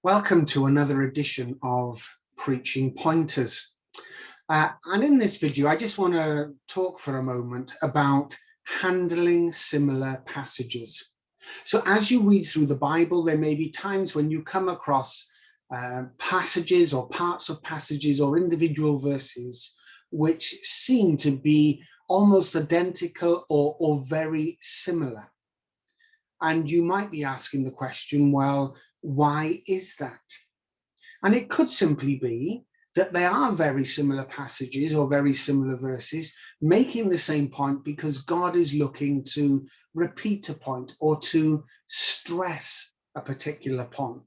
Welcome to another edition of Preaching Pointers. And in this video, I just want to talk for a moment about handling similar passages. So as you read through the Bible, there may be times when you come across passages or parts of passages or individual verses which seem to be almost identical or very similar. And you might be asking the question, well, why is that? And it could simply be that they are very similar passages or very similar verses making the same point because God is looking to repeat a point or to stress a particular point.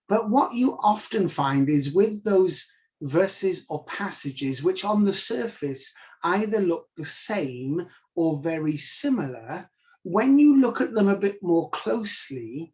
But what you often find is with those verses or passages which on the surface either look the same or very similar, when you look at them a bit more closely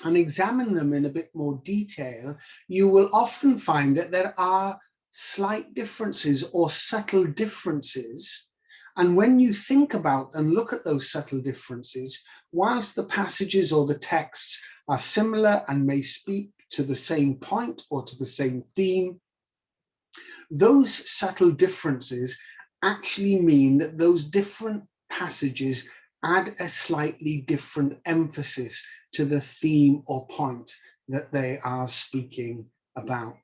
and examine them in a bit more detail, you will often find that there are slight differences or subtle differences. And when you think about and look at those subtle differences, whilst the passages or the texts are similar and may speak to the same point or to the same theme, those subtle differences actually mean that those different passages add a slightly different emphasis to the theme or point that they are speaking about.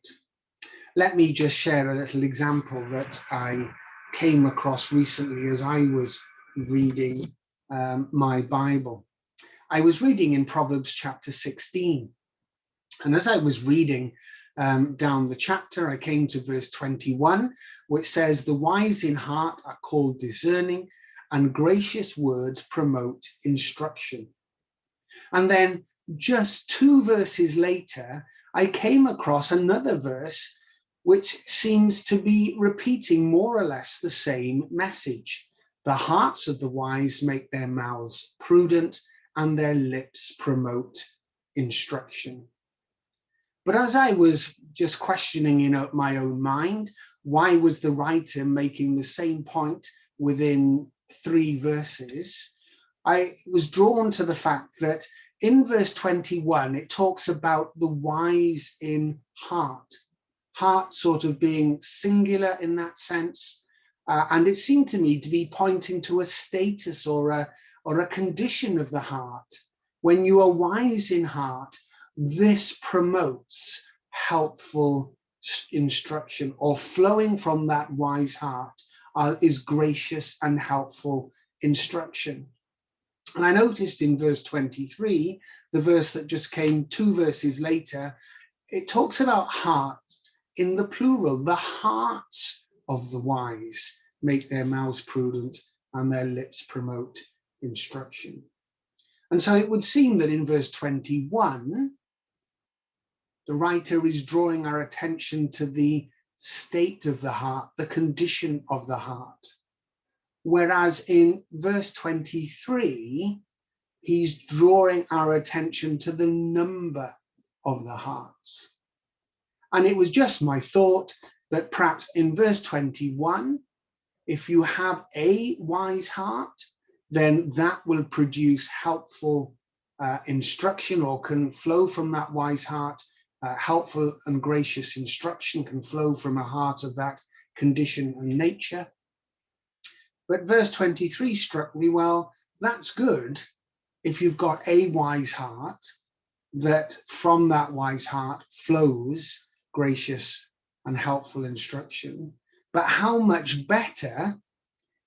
Let me just share a little example that I came across recently as I was reading my Bible. I was reading in Proverbs chapter 16, and as I was reading down the chapter, I came to verse 21, which says, "The wise in heart are called discerning, and gracious words promote instruction." And then just two verses later, I came across another verse which seems to be repeating more or less the same message. "The hearts of the wise make their mouths prudent, and their lips promote instruction." But as I was just questioning in my own mind, why was the writer making the same point within three verses? I was drawn to the fact that in verse 21, it talks about the wise in heart, heart sort of being singular in that sense. And it seemed to me to be pointing to a status or a condition of the heart. When you are wise in heart, this promotes helpful instruction, or flowing from that wise heart is gracious and helpful instruction. And I noticed in verse 23, the verse that just came two verses later, it talks about heart in the plural. The hearts of the wise make their mouths prudent, and their lips promote instruction. And so it would seem that in verse 21, the writer is drawing our attention to the state of the heart, the condition of the heart. Whereas in verse 23, he's drawing our attention to the number of the hearts. And it was just my thought that perhaps in verse 21, if you have a wise heart, then that will produce helpful instruction, or can flow from that wise heart. Helpful and gracious instruction can flow from a heart of that condition and nature. But verse 23 struck me, well, that's good if you've got a wise heart, that from that wise heart flows gracious and helpful instruction. But how much better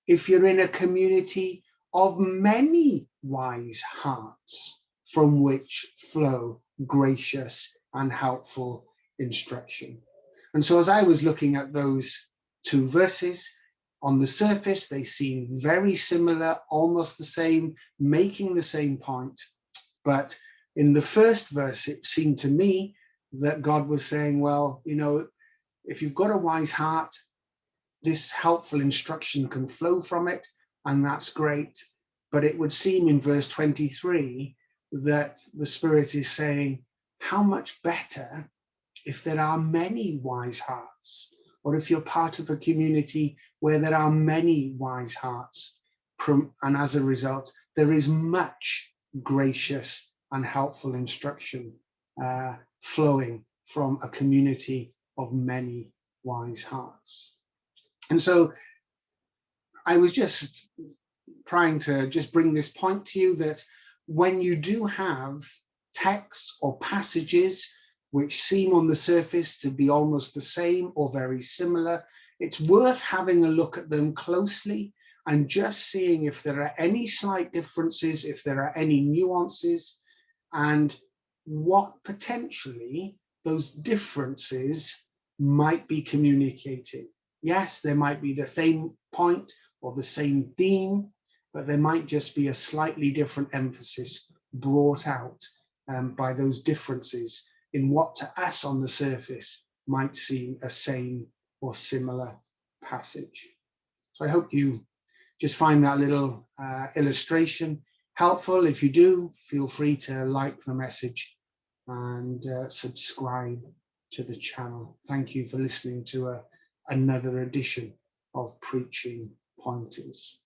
if you're in a community of many wise hearts from which flow gracious and helpful instruction. And so as I was looking at those two verses, on the surface, they seem very similar, almost the same, making the same point. But in the first verse, it seemed to me that God was saying, well, you know, if you've got a wise heart, this helpful instruction can flow from it, and that's great. But it would seem in verse 23 that the Spirit is saying, how much better if there are many wise hearts, or if you're part of a community where there are many wise hearts, and as a result, there is much gracious and helpful instruction flowing from a community of many wise hearts. And so I was just trying to just bring this point to you, that when you do have texts or passages which seem on the surface to be almost the same or very similar, it's worth having a look at them closely and just seeing if there are any slight differences, if there are any nuances, and what potentially those differences might be communicating. Yes, there might be the same point or the same theme, but there might just be a slightly different emphasis brought out by those differences in what to us on the surface might seem a same or similar passage. So I hope you just find that little illustration helpful. If you do, feel free to like the message and subscribe to the channel. Thank you for listening to another edition of Preaching Pointers.